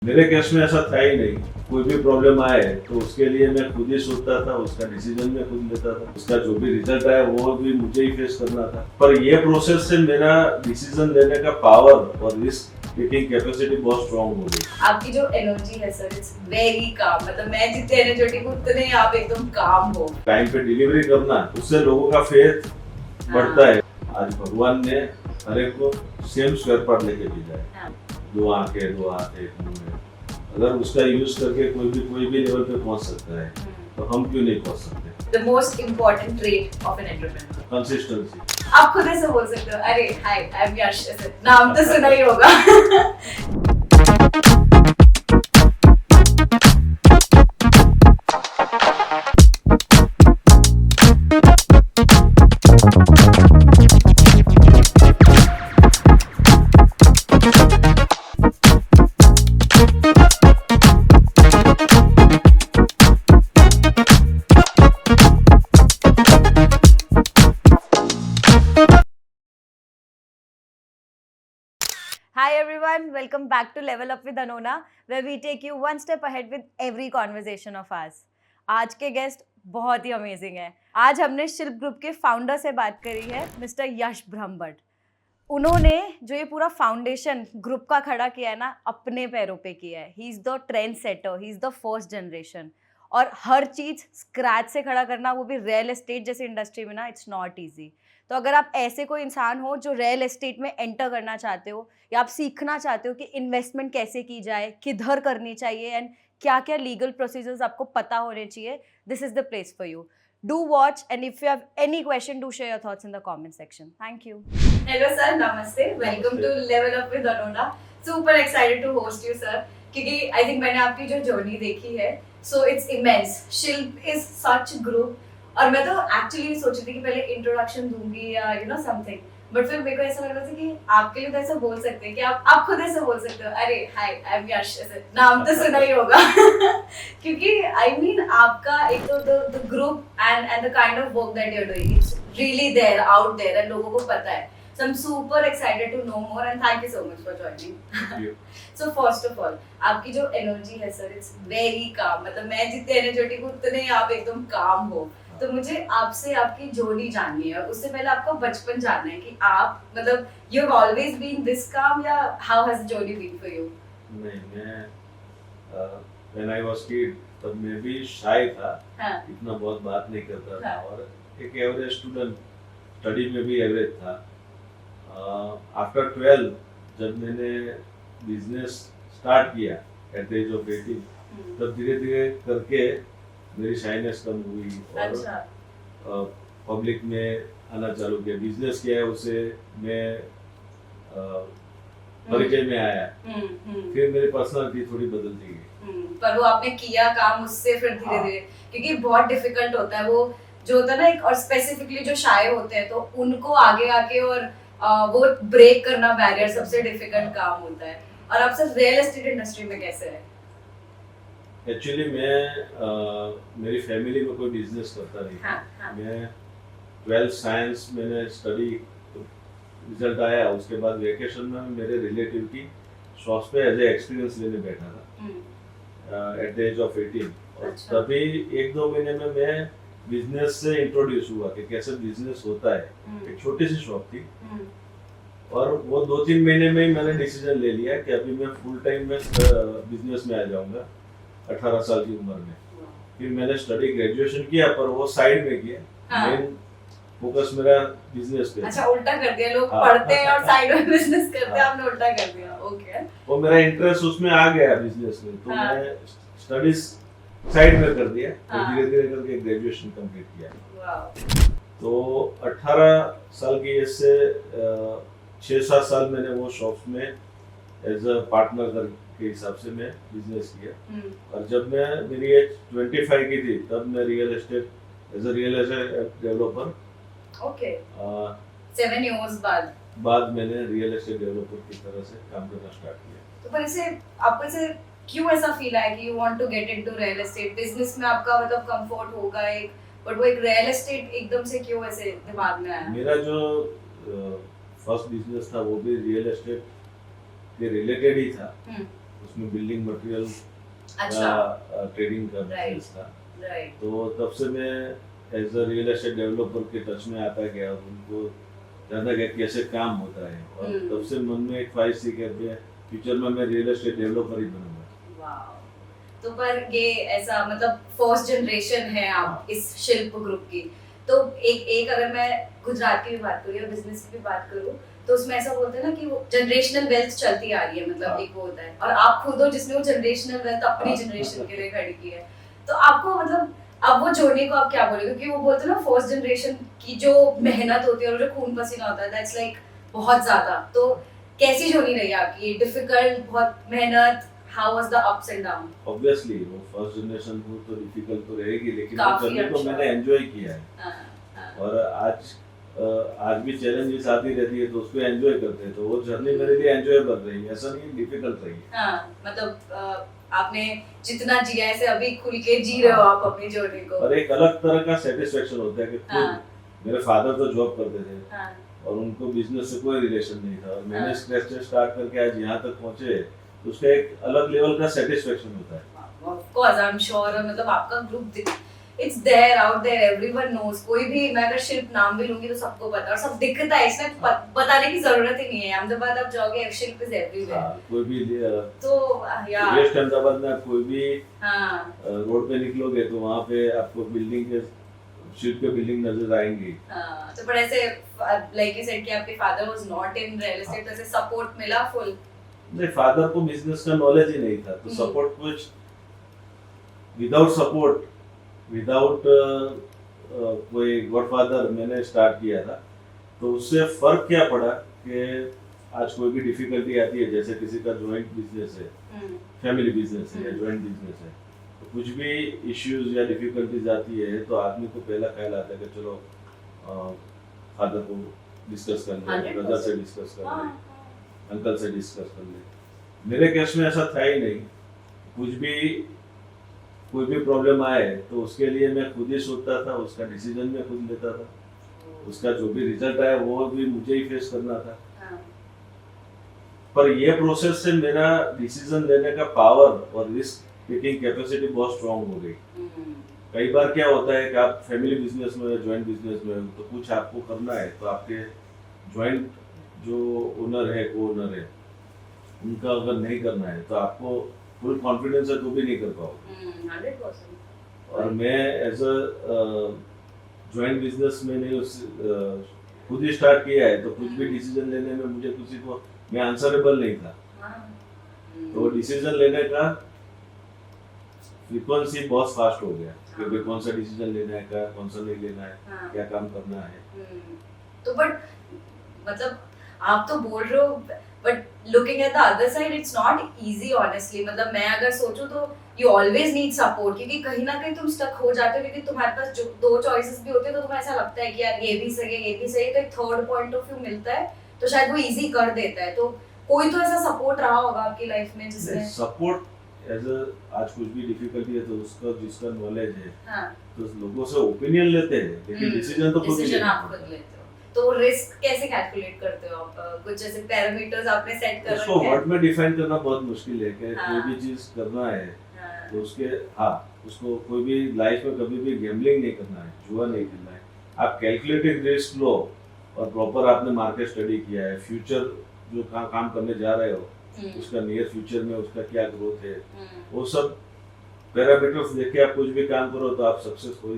मेरे केस में ऐसा था ही नहीं। कोई भी प्रॉब्लम आए तो उसके लिए मैं खुद ही सोचता था, उसका डिसीजन मैं खुद लेता था, उसका जो भी रिजल्ट आया वो भी मुझे ही फेस करना था। पर ये प्रोसेस से मेरा डिसीजन लेने का पावर और रिस्क टेकिंग कैपेसिटी बहुत स्ट्रांग हो गई। आपकी जो एनर्जी है सर, इट्स वेरी काम। मतलब मैं जितने एनर्जेटिक हूँ उतने ही आप एकदम काम हो। टाइम पे डिलीवरी करना, उससे लोगों का फेथ बढ़ता है। आज भगवान ने हर एक को सेम स्क्वायर पार्ट लेके भेजा है। दो आंखें, दो हाथ, एक मुंह है। अगर उसका यूज करके कोई भी लेवल पे पहुंच सकता है तो हम क्यों नहीं पहुंच सकते। The most important trait of an entrepreneur, consistency. आप खुद ऐसे बोल सकते हो, अरे हाय आई एम यश, ऐसे नाम तो सुना ही होगा। Hi everyone, welcome back to Level Up with Anona, where we take you one step ahead with every conversation of ours. आज के गेस्ट बहुत ही अमेजिंग है। आज हमने शिल्प ग्रुप के फाउंडर से बात करी है, मिस्टर यश ब्रह्मभट्ट। उन्होंने जो ये पूरा फाउंडेशन ग्रुप का खड़ा किया है ना, अपने पैरों पे किया है। He is the trend setter, he is the first generation. और हर चीज़ स्क्रैच से खड़ा करना, वो भी रियल एस्टेट जैसी इंडस्ट्री में ना, इट्स नॉट ईजी। तो अगर आप ऐसे कोई इंसान हो जो रियल एस्टेट में एंटर करना चाहते हो, या आप सीखना चाहते हो कि इन्वेस्टमेंट कैसे की जाए, किधर करनी चाहिए, एंड क्या क्या लीगल प्रोसीजर्स आपको पता होने चाहिए, this is the place for you. Do watch, and if you have any question, do share your thoughts in the comment section. Thank you. Hello sir, namaste. Welcome to Level Up with Anona. Super excited to host you sir. क्योंकि I think मैंने आपकी जो journey देखी है, so it's immense. शिल्प is such a group. और मैं तो एक्चुअली सोच रही थी कि पहले इंट्रोडक्शन दूंगी या यू नो समथिंग, बट फिर मेरे को ऐसा लग रहा था कि आपके लिए तो ऐसा बोल सकते हैं कि आप खुद ऐसे बोल सकते हो, अरे हाय आई एम यश, ऐसे नाम तो सुना ही होगा। क्योंकि आई मीन आपका एक तो the group and the kind of work that you are doing, it's really there out there and लोगों को पता है। So I'm super excited to know more and thank you so much for joining. Thank you. So first of all, आपकी जो energy है sir, it's very calm. मतलब मैं जितने एनर्जेटिक हूँ उतने ही आप एकदम काम हो। तो मुझे आपसे आपकी जर्नी जाननी है, और उससे पहले आपका बचपन जानना है कि आप मतलब you have always been this काम, या how has the journey been for you? नहीं, मैं व्हेन आई वाज किड तब मैं भी शाय था। हाँ. इतना बहुत बात नहीं करता था। हाँ. और एक एवरेज स्टूडेंट, स्टडी में भी एवरेज था। आफ्टर 12 जब मैंने बिजनेस स्टार्ट किया एट द एज ऑफ 18, तब धीरे धीरे करके मेरी शाइनेस कम हुई और पब्लिक में आना चालू किया। बिजनेस किया है उससे मैं परिचय में आया। फिर मेरी पर्सनालिटी थोड़ी बदलती गई। पर वो आपने किया काम उससे फिर धीरे धीरे, क्योंकि बहुत डिफिकल्ट होता है वो जो होता है ना एक, और स्पेसिफिकली जो शाय होते हैं तो उनको आगे आके और वो ब्रेक करना बैरियर सबसे डिफिकल्ट काम होता है। और आप सर रियल एस्टेट इंडस्ट्री में कैसे है? एक्चुअली मैं मेरी फैमिली में कोई बिजनेस करता नहीं। हाँ. मैं 12 साइंस मैंने स्टडी, रिजल्ट आया उसके बाद वेकेशन में मेरे रिलेटिव की शॉप पे एज ए एक्सपीरियंस लेने बैठा था एट द एज ऑफ 18। और तभी 1-2 महीने में मैं बिजनेस से इंट्रोड्यूस हुआ कि कैसे बिजनेस होता है। एक छोटी सी शॉप थी और वो 2-3 महीने में ही मैंने डिसीजन ले लिया कि अभी मैं फुल टाइम में बिजनेस में आ जाऊंगा 18 साल की उम्र में। फिर मैंने स्टडी ग्रेजुएशन किया पर वो साइड में किया। मेन फोकस मेरा बिजनेस पे। अच्छा, उल्टा कर दिया। लोग पढ़ते हैं और साइड में बिजनेस करते हैं, आपने उल्टा कर दिया। ओके। वो मेरा इंटरेस्ट उसमें आ गया बिजनेस में, तो मैं स्टडीज साइड में कर दिया और धीरे धीरे करके ग्रेजुएशन कंप्लीट किया। तो 18 साल की एज से 6-7 साल मैंने वो शॉप्स में एज अ पार्टनर के हिसाब से मैं बिजनेस किया। और जब मैं मेरी एज 25 की थी तब मैं real estate as a developer, okay, 7 years बाद मैंने रियल एस्टेट डेवलपर की तरह से काम करना स्टार्ट किया। तो पर इसे आपको इसे क्यों ऐसा फील आया कि you want to get into real estate? Business में आपका मतलब कंफर्ट होगा एक, बट वो एक रियल एस्टेट एकदम से क्यों ऐसे दिमाग में आया? मेरा जो फर्स्ट बिजनेस था वो भी रियल एस्टेट के रिलेटेड ही था। उसमें बिल्डिंग मटेरियल अच्छा का ट्रेडिंग का बिजनेस था। राइट तो तब से मैं as a real estate developer के टच में आता गया और उनको जानता गया कैसे काम होता है, और तब से मन में एक ख्वाहिश थी कि फ्यूचर में मैं रियल एस्टेट डेवलपर ही बनूंगा। वाओ तो पर ये ऐसा मतलब फर्स्ट जनरेशन है आप हाँ। इस शिल्प ग्रुप की, तो एक एक अगर मैं गुजरात की भी बात करूँ या बिजनेस की भी बात करूँ तो उसमें ऐसा बोलते हैं ना कि वो जनरेशनल वेल्थ चलती आ रही है, मतलब हाँ। एक वो होता है, और आप खुद हो जिसने वो जनरेशनल वेल्थ अपनी हाँ। जनरेशन के लिए खड़ी की है। तो आपको मतलब अब वो जोड़ने को आप क्या बोले, क्योंकि वो बोलते हैं ना फर्स्ट जनरेशन की जो मेहनत होती है और जो खून पसीना होता है दैट्स लाइक बहुत ज्यादा, तो कैसी जर्नी रही आपकी, डिफिकल्ट, बहुत मेहनत, how was the ups and down? Obviously वो फर्स्ट जनरेशन को तो डिफिकल्ट तो रहेगी, लेकिन वो काफी जर्नी को अच्छा। मैंने एंजॉय किया है। हाँ, और आज भी चैलेंजेस आती रहती है तो उसको एंजॉय करते हैं, तो वो जर्नी मेरे लिए एंजॉयबल रही, ऐसा नहीं डिफिकल्ट रही। हाँ, मतलब आपने जितना जिया है ऐसे अभी खुल के जी रहे हो आप अपनी जर्नी को। और एक अलग तरह का सेटिस्फेक्शन होता है कि खुद हाँ, मेरे फादर तो जॉब करते थे हाँ, और उनको बिजनेस से कोई रिलेशन नहीं था, और मैंने हाँ। स्क्रैच से स्टार्ट करके आज यहाँ तक पहुँचे, तो उसका एक अलग लेवल का सेटिस्फेक्शन होता है। of course I'm sure, मतलब आपका group it's there out there, everyone knows, कोई भी, मैं अगर शिल्प नाम भी लूंगी तो सबको पता है और सब दिखता है, इसमें बताने की जरूरत ही नहीं है। अहमदाबाद आप जाओगे शिल्प इज एवरीवेयर। हाँ, कोई भी तो यार वेस्ट अहमदाबाद में आप कोई भी हाँ रोड पे निकलोगे तो वहाँ पे आपको बिल्डिंग के शिल्प के बिल्डिंग नजर आएंगी। हाँ, तो पर ऐसे लाइक यू सेड कि आपके father was not in real estate, तो ऐसे सपोर्ट मिला फुल? नहीं, फादर को बिजनेस का नॉलेज ही नहीं था, तो सपोर्ट कुछ विदाउट कोई गॉडफादर मैंने स्टार्ट किया था। तो उससे फर्क क्या पड़ा कि आज कोई भी डिफिकल्टी आती है, जैसे किसी का जॉइंट बिजनेस है, फैमिली बिजनेस है या जॉइंट बिजनेस है, तो कुछ भी इश्यूज या डिफिकल्टीज आती है तो आदमी को पहला ख्याल आता है कि चलो फादर को डिस्कस कर ले, 100% ब्रदर से डिस्कस कर ले, अंकल से डिस्कस कर ले। मेरे केस में ऐसा था ही नहीं, कोई भी प्रॉब्लम आए तो उसके लिए मैं खुद ही सोचता था, उसका डिसीजन मैं खुद लेता था, उसका जो भी रिजल्ट आया वो भी मुझे ही फेस करना था। पर ये प्रोसेस से मेरा डिसीजन लेने का पावर और रिस्क टेकिंग कैपेसिटी बहुत स्ट्रांग हो गई। कई बार क्या होता है कि आप फैमिली बिजनेस में, जॉइंट बिजनेस में, तो कुछ आपको करना है तो आपके जॉइंट जो ओनर है, को ओनर है, उनका अगर नहीं करना है तो आपको फुल कॉन्फिडेंस है तो भी नहीं कर पाओगे। 100%। और मैं एज अ जॉइंट बिजनेस में नहीं खुद ही स्टार्ट किया है, तो कुछ भी डिसीजन लेने में मुझे किसी को, मैं आंसरेबल नहीं था, तो डिसीजन लेने का फ्रीक्वेंसी बहुत फास्ट हो गया कि भाई कौन सा डिसीजन लेना है, क्या कौन सा नहीं लेना है, क्या काम करना है। तो बट मतलब आप तो बोल रहे हो, but looking at the other side it's not easy honestly. मतलब मैं अगर सोचूं तो यू ऑलवेज नीड सपोर्ट, क्योंकि कहीं ना कहीं तुम स्टक हो जाते हो, क्योंकि तुम्हारे पास जो दो चॉइसेस भी होते हैं तो तुम्हें ऐसा लगता है कि यार ये भी सही है, ये भी सही है, तो एक थर्ड पॉइंट ऑफ व्यू मिलता है तो शायद वो इजी कर देता है। तो कोई तो ऐसा सपोर्ट रहा होगा आपकी लाइफ में जिसने सपोर्ट एज आज कुछ भी डिफिकल्टी है तो उसका जिसका नॉलेज है, हाँ, तो लोगों से ओपिनियन लेते हैं, लेकिन डिसीजन तो खुद ही डिसीजन लेना आप खुद पड़ता है। लेते हो। तो रिस्क कैसे कैलकुलेट करते हो आप? कुछ ऐसे पैरामीटर्स आपने सेट कर उसको रखे हैं? वर्ड में डिफाइन करना बहुत मुश्किल है कि हाँ। कोई भी चीज करना है हाँ, तो उसको कोई भी लाइफ में कभी भी गैम्बलिंग नहीं करना है, जुआ नहीं खेलना है। आप कैलकुलेटेड रिस्क लो और प्रॉपर आपने मार्केट स्टडी किया है, फ्यूचर जो काम करने जा रहे हो उसका नियर फ्यूचर में उसका क्या ग्रोथ है, वो सब पैरामीटर्स देख के आप कुछ भी काम करो तो आप सक्सेस हो,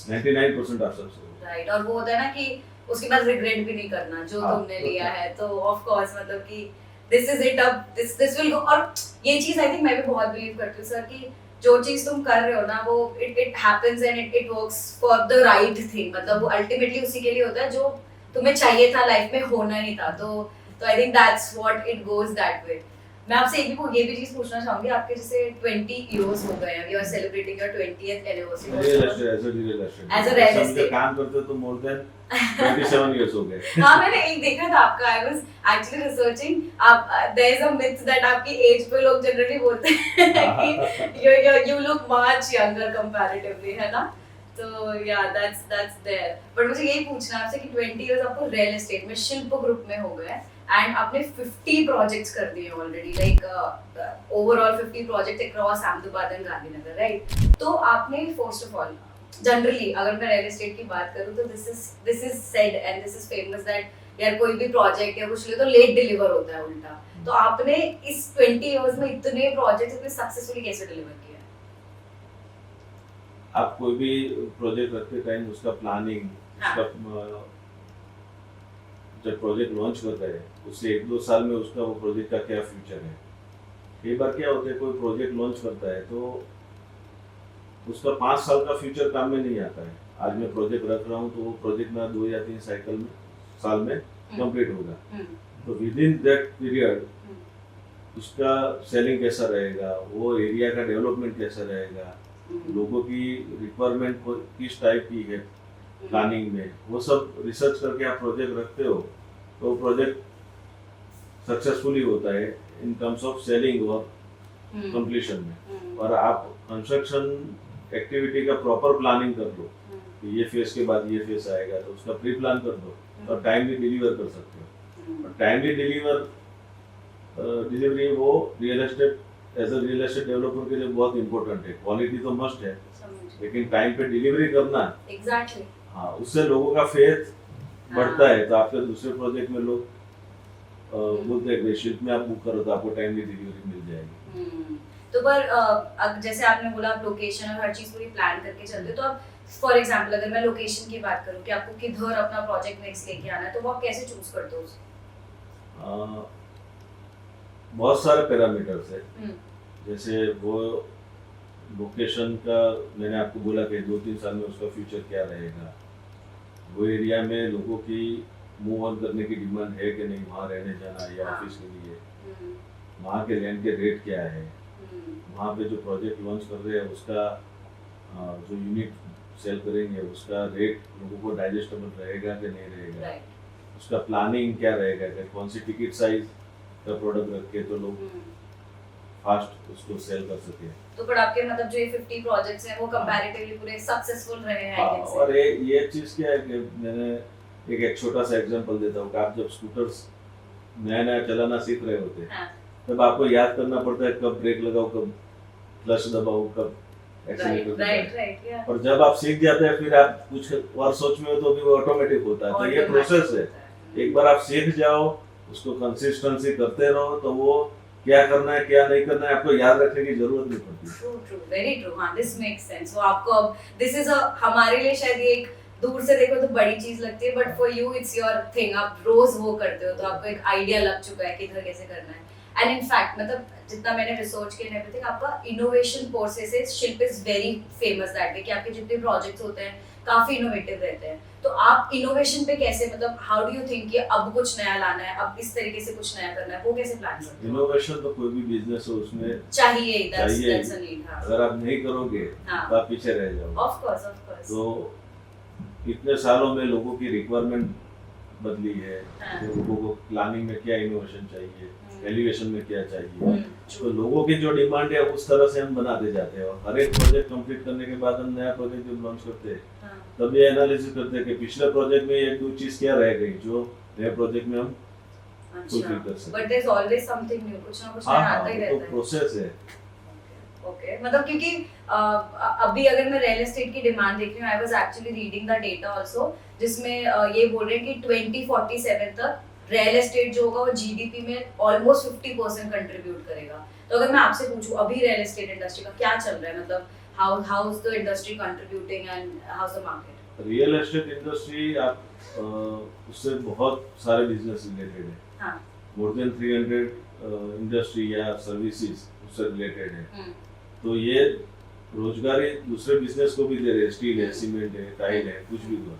99% आप सक्सेस हो। राइट। और वो होता है ना कि उसके बाद रिग्रेट भी नहीं करना जो हाँ, तुमने लिया है, तो ऑफ कोर्स मतलब कि दिस इज इट, अब दिस विल गो। और ये चीज आई थिंक मैं भी बहुत बिलीव करती हूँ सर कि जो चीज तुम कर रहे हो ना वो it happens and it works for the right thing. मतलब वो अल्टीमेटली उसी के लिए होता है जो तुम्हें चाहिए था, लाइफ में होना ही था। तो I think that's what it goes that way. मैं आपसे ये भी चीज पूछना चाहूंगी, आपके जैसे 20 इयर्स हो गए हैं, you are celebrating your 20th anniversary as a real estate काम करते तो मोर देन 27 इयर्स हो गए। हाँ, मैंने एक देखा था आपका, आई वाज एक्चुअली रिसर्चिंग, आप there is a myth that आपकी एज पे लोग जनरली बोलते हैं कि you look much younger comparatively, है ना? तो या दैट्स देयर। बट मुझे यही पूछना आपसे कि 20 इयर्स आपको रियल एस्टेट में शिल्प ग्रुप में हो गए, एंड आपने 50 प्रोजेक्ट्स कर दिए already, like overall 50 project across Ahmedabad and Gandhinagar, right? तो आपने फर्स्ट ऑफ ऑल जनरली अगर मैं रियल एस्टेट की बात करूं तो this is said and this is famous that यार कोई भी प्रोजेक्ट या कुछ ले तो लेट डिलीवर होता है उल्टा। तो आपने इस 20 इयर्स में इतने प्रोजेक्ट्स इतने सक्सेसफुली कैसे डिलीवर किया? आप कोई भी प्रोजेक्ट रखते टाइम उसका प्लानिंग, उसका जब प्रोजेक्ट लॉन्च करते हैं उससे 1-2 साल में उसका वो प्रोजेक्ट का क्या फ्यूचर है। कई बार क्या होता है कोई प्रोजेक्ट लॉन्च करता है तो उसका 5 साल का फ्यूचर काम में नहीं आता है। आज मैं प्रोजेक्ट रख रहा हूँ तो वो प्रोजेक्ट मेरा 2 या 3 साल में कंप्लीट होगा। तो विद इन दैट पीरियड उसका सेलिंग कैसा रहेगा, वो एरिया का डेवलपमेंट कैसा रहेगा, लोगों की रिक्वायरमेंट किस टाइप की है प्लानिंग में, वो सब रिसर्च करके आप प्रोजेक्ट रखते हो तो प्रोजेक्ट सक्सेसफुली होता है इन टर्म्स ऑफ सेलिंग और कंप्लीशन में। और आप कंस्ट्रक्शन एक्टिविटी का प्रॉपर प्लानिंग कर लो कि ये फेज के बाद ये फेज आएगा तो उसका प्री प्लान कर दो और टाइमली डिलीवर कर सकते हो। और टाइमली डिलीवरी वो real estate as a real estate developer के लिए बहुत इंपॉर्टेंट है। क्वालिटी तो मस्ट है लेकिन टाइम पे डिलीवरी करना, एग्जैक्टली हाँ, उससे लोगों का फेथ बढ़ता है। तो आपके दूसरे प्रोजेक्ट में लोग बोलते हैं शिफ्ट में आप बुक करो तो आपको टाइमली डिलीवरी मिल जाएगी। तो पर अब जैसे आपने बोला आप लोकेशन और हर चीज पूरी प्लान करके चलते हो, तो अब फॉर एग्जांपल अगर मैं लोकेशन की बात करूं कि आपको किधर अपना प्रोजेक्ट नेक्स्ट लेके आना है तो वो आप कैसे चूज करते हो? बहुत सारे पैरामीटर्स है। जैसे वो लोकेशन का मैंने आपको बोला कि 2-3 साल में उसका फ्यूचर क्या रहेगा, वो एरिया में लोगों की मूव ऑन करने की डिमांड है कि नहीं, वहाँ रहने जाना या ऑफिस के लिए, वहाँ के लैंड के रेट क्या है, वहाँ पे जो प्रोजेक्ट लॉन्च कर रहे हैं उसका जो यूनिट सेल करेंगे उसका रेट लोगों को डाइजेस्टेबल रहेगा कि नहीं रहेगा, उसका प्लानिंग क्या रहेगा कि कौन सी टिकट साइज का प्रोडक्ट रख के तो लोग फास्ट उसको सेल कर सके। तो पर आपके मतलब जो ये 50 प्रोजेक्ट्स हैं वो कंपैरेटिवली पूरे सक्सेसफुल रहे हैं आई कैन से। और ये चीज क्या है कि मैंने एक छोटा सा एग्जांपल देता हूँ कि आप जब स्कूटर्स नया चलाना सीख रहे होते हैं तब आपको याद करना पड़ता है कब ब्रेक लगाओ, कब क्लच दबाओ, कब एक्सीलरेटर दबाओ। और जब आप सीख जाते हैं फिर आप कुछ और सोच में हो तो भी वो ऑटोमेटिक होता है। तो ये प्रोसेस है, एक बार आप सीख जाओ उसको कंसिस्टेंसी करते रहो तो वो क्या करना है क्या नहीं करना है आपको याद रखने की जरूरत नहीं पड़ती। True, very true. हाँ, दिस मेक्स सेंस। वो आपको अब दिस इज अ हमारे लिए शायद ये एक दूर से देखो तो बड़ी चीज लगती है but for you it's your thing. आप रोज वो करते हो तो आपको एक आइडिया लग चुका है कि इधर कैसे करना है। एंड इन फैक्ट मतलब जितना मैंने रिसर्च किया एंड एवरीथिंग, आपका इनोवेशन प्रोसेस है, शिल्प is very famous that way कि आपके जितने प्रोजेक्ट्स होते हैं काफी इनोवेटिव रहते हैं। तो आप इनोवेशन पे कैसे, मतलब हाउ डू यू थिंक कि अब कुछ नया लाना है, अब इस तरीके से कुछ नया करना है, वो कैसे प्लान करते हो? इनोवेशन तो कोई भी बिजनेस हो उसमें चाहिए, दैट्स अ नीड। हां, अगर आप नहीं करोगे तो आप पीछे रह जाओगे। Of course. तो इतने सालों में लोगों की रिक्वायरमेंट बदली है, लोगों को प्लानिंग में क्या इनोवेशन चाहिए, एलिवेशन में क्या चाहिए, तो लोगों की जो डिमांड है उस तरह से हम बनाते जाते हैं। और हर एक प्रोजेक्ट कंप्लीट करने के बाद हम नया प्रोजेक्ट जब लॉन्च करते हैं तब ये एनालिसिस करते हैं कि पिछले प्रोजेक्ट में 1-2 चीज क्या रह गई जो नए प्रोजेक्ट में हम फुलफिल कर सकें। But there is always something new, कुछ ना कुछ नया आता ही रहता है। तो प्रोसेस है। ओके, मतलब क्योंकि अभी अगर मैं रियल एस्टेट की डिमांड देख रही हूँ, आई was actually reading the data also, जिसमें ये बोल रहे हैं कि 2047 तक रियल एस्टेट जो होगा वो जीडीपी में ऑलमोस्ट 50% कंट्रीब्यूट करेगा। तो अगर मैं आपसे पूछूं अभी रियल एस्टेट इंडस्ट्री का क्या चल रहा है, मतलब how is the industry contributing and how is the market? Real estate industry आप उससे बहुत सारे बिजनेस रिलेटेड है। हां, मोर देन 300 इंडस्ट्री या सर्विसेज उससे रिलेटेड है। तो ये रोजगारी दूसरे बिजनेस को भी दे रहे हैं, स्टील है, सीमेंट है, टाइल है, कुछ भी हो।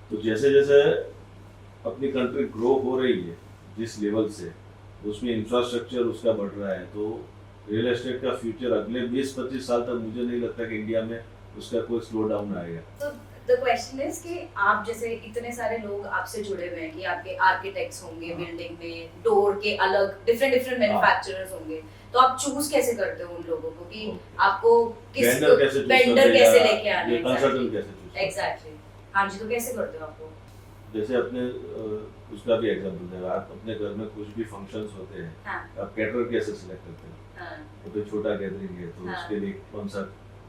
तो जैसे जैसे अपनी कंट्री ग्रो हो रही है जिस लेवल से, उसमें इंफ्रास्ट्रक्चर उसका बढ़ रहा है, तो रियल एस्टेट का फ्यूचर अगले 20-25 साल तक मुझे नहीं लगता कि इंडिया में उसका कोई स्लो डाउन आएगा। तो द क्वेश्चन इज कि आप जैसे इतने सारे लोग आपसे जुड़े हुए हैं कि आपके आर्किटेक्ट्स होंगे बिल्डिंग में, डोर के अलग डिफरेंट मैन्युफैक्चरर्स होंगे, तो आप चूज कैसे करते हो उन लोगों को कि आपको किस वेंडर कैसे लेके आना है, कंसल्टेंट कैसे चूज? एग्जैक्टली। हां जी, तो कैसे करते हो आपको? जैसे अपने उसका भी एग्जांपल दे, आप अपने घर में कुछ भी फंक्शंस होते हैं, हाँ, आप कैटरर कैसे सिलेक्ट करते हैं? हाँ, वो तो छोटा गैदरिंग है तो हाँ, उसके लिए कौन सा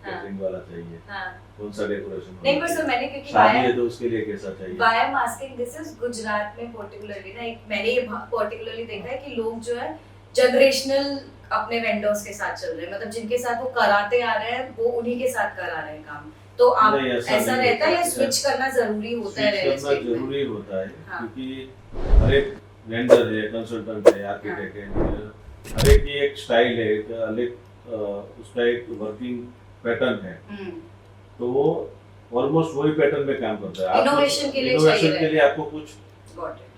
कैटरिंग वाला चाहिए, हाँ। कौन सा डेकोरेशन नहीं पर सर मैंने क्योंकि शादी है तो उसके लिए कैसा चाहिए? why I'm asking this is Gujarat में पर्टिकुलरली ना, एक मैंने ये पर्टिकुलरली देखा है कि लोग जो है जनरेशनल अपने वेंडर्स के साथ चल रहे हैं, मतलब जिनके साथ वो कराते आ रहे हैं वो उन्हीं के साथ करा रहे हैं काम। तो आप नहीं, ऐसा नहीं रहता है या होता। स्विच करना जरूरी होता है स्विच रियल करना एस्टेट में? जरूरी होता है, हाँ। क्योंकि हर एक वेंडर है, कंसल्टेंट है, आर्किटेक्ट है, इंजीनियर, हर एक की एक स्टाइल है, हर एक उसका एक वर्किंग पैटर्न है, तो वो ऑलमोस्ट वही पैटर्न में काम करता है। इनोवेशन के लिए इनोवेशन चाहिए के लिए आपको कुछ Got it.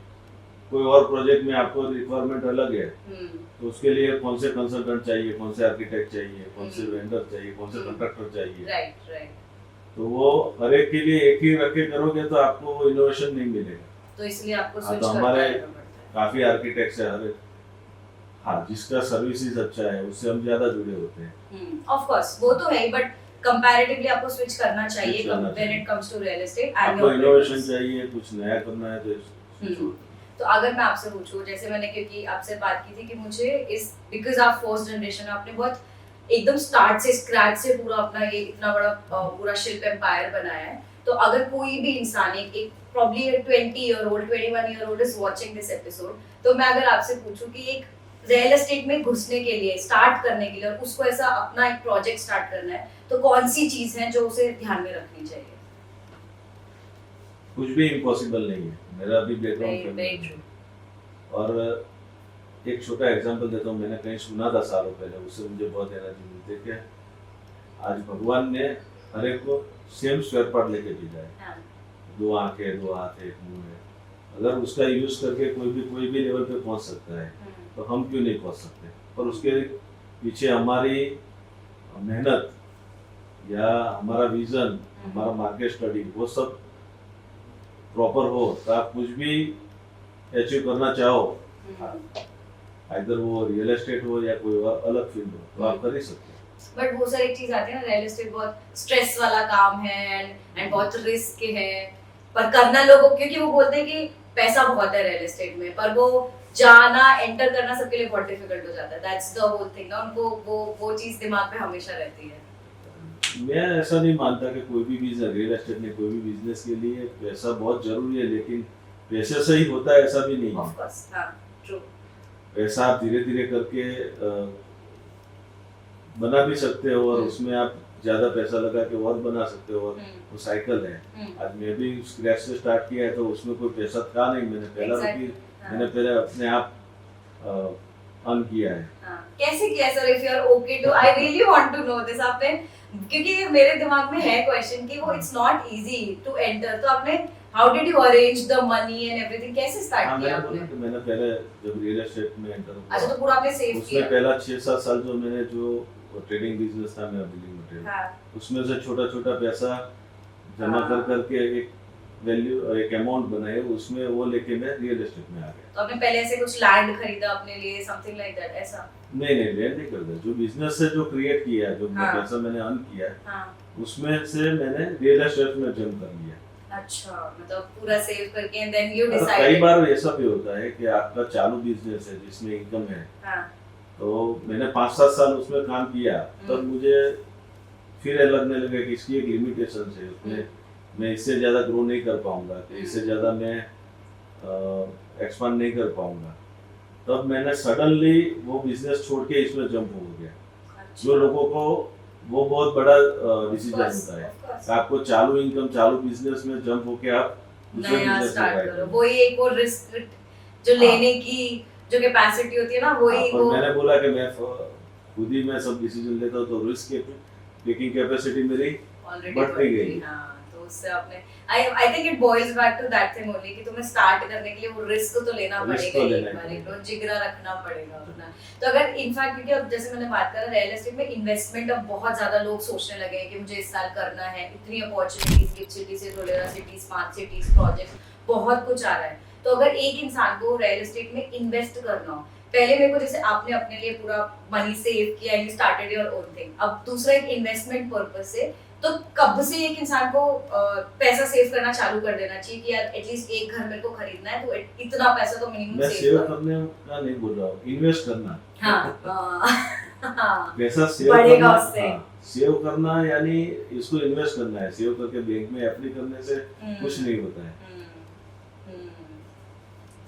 कोई और प्रोजेक्ट में आपको रिक्वायरमेंट अलग है, हम्म, तो उसके लिए कौन से कंसल्टेंट चाहिए, कौन से आर्किटेक्ट चाहिए, कौन से वेंडर चाहिए, कौन से कॉन्ट्रैक्टर चाहिए, राइट राइट। तो वो हर एक के लिए एक ही रख के करोगे तो आपको वो इनोवेशन नहीं मिलेगा। तो इसलिए आपको हाँ, स्विच तो करना हमारे पड़ता है। काफी आर्किटेक्ट्स है, हर एक, हाँ, जिसका सर्विसेज अच्छा है उससे हम ज्यादा जुड़े होते हैं। ऑफ कोर्स वो तो है ही, बट कंपैरेटिवली आपको स्विच करना चाहिए Switch करना व्हेन चाहिए। It comes to real estate and आपको इनोवेशन चाहिए, कुछ नया करना है तो switch हम्म। होता तो अगर मैं आपसे पूछूं, जैसे मैंने क्योंकि आपसे बात की थी कि मुझे इस बिकॉज आप फर्स्ट जनरेशन आपने बहुत एकदम स्टार्ट से स्क्रैच से पूरा अपना ये इतना बड़ा पूरा शिल्प एम्पायर बनाया है, तो अगर कोई भी इंसान एक probably 20-year-old 21-year-old is watching this episode, तो मैं अगर आपसे पूछूं कि एक रियल एस्टेट में घुसने के लिए, स्टार्ट करने के लिए, और उसको ऐसा अपना एक प्रोजेक्ट स्टार्ट करना है, तो कौन सी चीज है जो उसे ध्यान में रखनी चाहिए? कुछ भी इम्पॉसिबल नहीं है, मेरा भी Very- very बैकग्राउंड true. और एक छोटा एग्जांपल देता हूँ, मैंने कहीं सुना था सालों पहले, उससे मुझे बहुत एनर्जी मिलती है कि आज भगवान ने हर एक को सेम स्पेयर पार्ट लेके भेजा है, हाँ, 2 आंखें, 2 हाथ, 1 मुंह है, अगर उसका यूज करके कोई भी लेवल पे पहुंच सकता है तो हम क्यों नहीं पहुंच सकते? पर उसके पीछे हमारी मेहनत या हमारा विजन, हमारा मार्केट स्टडी, वो सब प्रॉपर हो तो आप कुछ भी अचीव करना चाहो, आइदर वो रियल एस्टेट हो या कोई और अलग फील्ड हो, तो आप कर ही सकते हैं। बट वो सारी एक चीज आती है ना, रियल एस्टेट बहुत स्ट्रेस वाला काम है एंड बहुत रिस्क है, पर करना लोगों, क्योंकि वो बोलते हैं कि पैसा बहुत है रियल एस्टेट में, पर वो जाना, एंटर करना सबके लिए बहुत डिफिकल्ट हो जाता है। दैट्स द होल थिंग ना, उनको वो चीज दिमाग में हमेशा रहती है। मैं ऐसा नहीं मानता कि कोई भी बिजनेस, रियल एस्टेट में कोई भी बिजनेस के लिए पैसा बहुत जरूरी है, लेकिन पैसे से ही होता है ऐसा भी नहीं है। ऑफ कोर्स, हां, ट्रू। पैसा आप धीरे धीरे करके बना भी सकते हो और उसमें आप ज्यादा पैसा लगा के और बना सकते हो, और वो साइकिल है। आज मैं भी स्क्रैच से स्टार्ट किया है तो उसमें कोई पैसा था नहीं, मैंने पहला रुपये मैंने पहले अपने आप अर्न किया है। कैसे किया sir? If you are okay to, I really want to know this. आपने, क्योंकि मेरे दिमाग में है क्वेश्चन कि वो it's not easy to enter, तो आपने how did you arrange the money and everything, कैसे स्टार्ट किया आपने? मैंने पहले जब रियल एस्टेट में एंटर हुआ, अच्छा, तो पूरा आपने सेव उसमें किया? पहला 6-7 साल जो मैंने जो ट्रेडिंग बिजनेस था मेरा, बिल्डिंग मटेरियल, हाँ, उसमें से छोटा छोटा पैसा जमा हाँ। कर करके एक वैल्यू, एक अमाउंट बनाए, उसमें वो लेके मैं रियल एस्टेट में आ गया। तो आपने पहले ऐसे कुछ लैंड खरीदा अपने लिए, समथिंग लाइक दैट, ऐसा? नहीं, लैंड नहीं करता, जो बिजनेस से जो क्रिएट किया, जो हाँ। पैसा मैंने अर्न किया, हाँ, उसमें से मैंने रियल एस्टेट में जंप कर लिया। अच्छा, मतलब पूरा सेव करके एंड देन यू और कई डिसाइडेड। बार ऐसा भी होता है कि आपका चालू बिजनेस है जिसमें इनकम है, हाँ, तो मैंने 5-7 साल उसमें काम किया, तब मुझे फिर लगने लगा कि इसकी एक लिमिटेशन है, उसमें मैं इससे ज़्यादा ग्रो नहीं कर पाऊंगा, कि इससे ज़्यादा मैं एक्सपांड नहीं कर पाऊंगा। तब मैंने सडनली वो बिजनेस छोड़ के इसमें जंप हो गया। अच्छा। जो लोगों को वो बहुत बड़ा डिसीजन Of course, होता है of course. कि आपको चालू इनकम, चालू बिजनेस में जंप होके आप दूसरे नया बिजनेस में स्टार्ट ट्राई करो, करो। वही एक वो रिस्क जो हाँ। लेने की जो कैपेसिटी होती है ना, वही हाँ, पर वो। मैंने बोला कि मैं खुद ही मैं सब डिसीजन लेता हूँ, तो रिस्क टेकिंग कैपेसिटी मेरी ऑलरेडी बढ़ती गई। हाँ, तो उससे आपने, I think it boils back to that thing only कि तुम्हें स्टार्ट करने के लिए वो रिस्क तो लेना रिस्क पड़ेगा, तो एक लेना ही बार पड़ेगा। एक जिगरा रखना पड़ेगा अपना। तो अगर इनफैक्ट, क्योंकि अब जैसे मैंने बात करा रियल एस्टेट में इन्वेस्टमेंट, अब बहुत ज्यादा लोग सोचने लगे हैं कि मुझे इस साल करना है, इतनी अपॉर्चुनिटीज, गिफ्ट सिटी से Dholera city, smart cities project, बहुत कुछ आ रहा है। तो अगर एक इंसान को रियल एस्टेट में इन्वेस्ट करना हो, पहले मेरे को जैसे आपने अपने लिए पूरा मनी सेव किया and you started your own thing, अब दूसरा एक इन्वेस्टमेंट पर्पस से तो कब से एक इंसान को पैसा सेव करना चालू कर देना चाहिए कि यार एटलीस्ट एक घर मेरे को खरीदना है तो इतना पैसा तो मिनिमम मैं सेव सेव करो। करने का नहीं बोल रहा हूँ, इन्वेस्ट करना। हाँ पैसा सेव बढ़ेगा करना, उससे। हाँ, सेव करना यानी इसको इन्वेस्ट करना है। सेव करके बैंक में एफडी करने से कुछ नहीं होता है।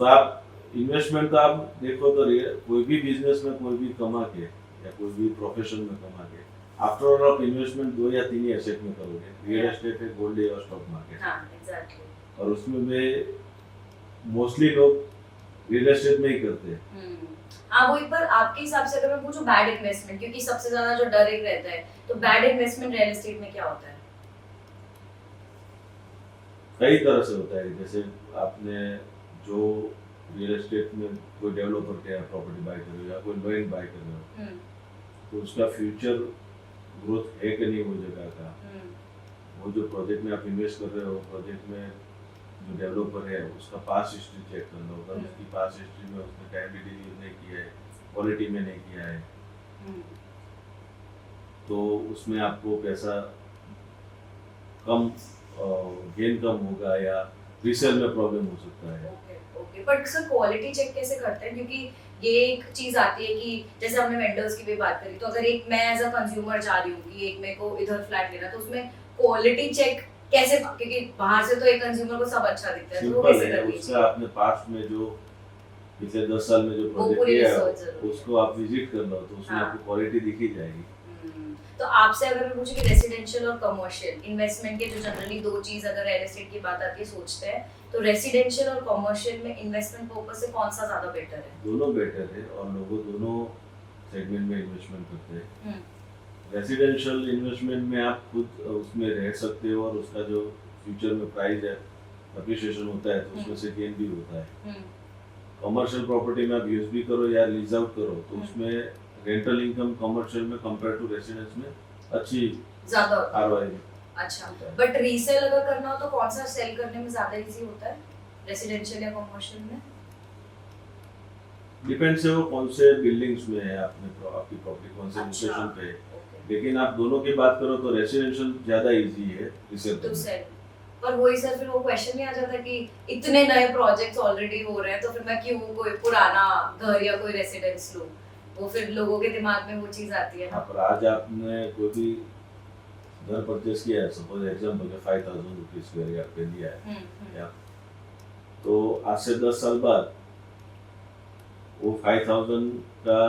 तो आप इन्वेस्टमेंट तो आप देखो तो कोई भी बिजनेस में कोई भी कमा के या कोई भी प्रोफेशन में कमा के आफ्टर ऑल आप इन्वेस्टमेंट 2 या 3 ही एसेट में करोगे, रियल एस्टेट है, गोल्ड है और स्टॉक मार्केट। हाँ एग्जैक्टली। और उसमें में मोस्टली लोग रियल एस्टेट में ही करते हैं। हाँ वो एक बार आपके हिसाब से अगर मैं पूछूं बैड इन्वेस्टमेंट, क्योंकि सबसे ज्यादा जो डर एक रहता है, तो बैड इन्वेस्टमेंट रियल एस्टेट में क्या होता है? कई तरह से होता है। जैसे आपने जो रियल एस्टेट में कोई डेवलपर के प्रॉपर्टी बाय कर रहे हो या कोई लैंड बाय कर रहे हो, तो उसका फ्यूचर ग्रोथ है कि नहीं वो जगह का, वो जो प्रोजेक्ट में आप इन्वेस्ट कर रहे हो, प्रोजेक्ट में जो डेवलपर है उसका पास्ट हिस्ट्री चेक करना होगा। उसकी पास्ट हिस्ट्री में उसने टाइमली डिलीवर नहीं किया है, क्वालिटी में नहीं किया है, तो उसमें आपको पैसा कम गेन कम होगा या रीसेल में प्रॉब्लम हो सकता है। Okay but sir quality check कैसे करते हैं? क्योंकि ये एक चीज आती है कि जैसे हमने वेंडर्स की भी बात करी, तो अगर एक मैं एज अ कंज्यूमर जा रही हूँ कि एक मेरे को इधर फ्लैट लेना, तो उसमें क्वालिटी चेक कैसे, क्योंकि बाहर से तो एक कंज्यूमर को सब अच्छा दिखता है, तो वो कैसे सिंपल है, करनी उसका आपने पास्ट में जो पिछले 10 साल में जो प्रोजेक्ट पूरी किया है research जरूरी है। उसको आप विजिट कर लो तो उसमें हाँ। आपको क्वालिटी दिखी जाएगी। तो आपसे अगर मैं पूछूं कि रेसिडेंशियल और कमर्शियल इन्वेस्टमेंट के जो जनरली दो चीज अगर रियल एस्टेट की बात आती है सोचते हैं, तो रेसिडेंशियल और कमर्शियल में इन्वेस्टमेंट पर्पस से कौन सा ज्यादा बेटर है? दोनों बेटर है और लोग दोनों सेगमेंट में इन्वेस्टमेंट करते हैं। रेसिडेंशियल इन्वेस्टमेंट में आप खुद उसमें रह सकते हो और उसका जो फ्यूचर में प्राइस है अप्रिशिएशन होता है तो उसमें से गेन भी होता है। कमर्शियल प्रॉपर्टी में आप यूज भी करो या लीज आउट करो तो उसमें रेंटल इनकम कमर्शियल में कंपेयर टू रेसिडेंस में अच्छी ज्यादा आरओआई। अच्छा, बट रीसेल अगर करना हो तो कौन सा सेल करने में ज्यादा इजी होता है, रेसिडेंशियल या कमर्शियल में? डिपेंड्स है वो कौन से बिल्डिंग्स में है आपकी प्रॉपर्टी कौन से अच्छा, लोकेशन पे है। लेकिन आप दोनों की बात करो तो रेसिडेंशियल ज्यादा इजी है रीसेल तो करना। सेल, पर वही सर फिर वो क्वेश्चन नहीं आ जाता कि इतने नए प्रोजेक्ट्स ऑलरेडी हो रहे हैं तो फिर मैं क्यों कोई पुराना घर या कोई रेसिडेंस लूं? वो फिर लोगों के दिमाग में वो चीज आती है ना। पर आज आपने कोई भी घर परचेस किया है, सपोज एग्जांपल के 5000 रुपीज स्क्वायर यार्ड पे लिया है या, तो आज से 10 साल बाद वो 5000 का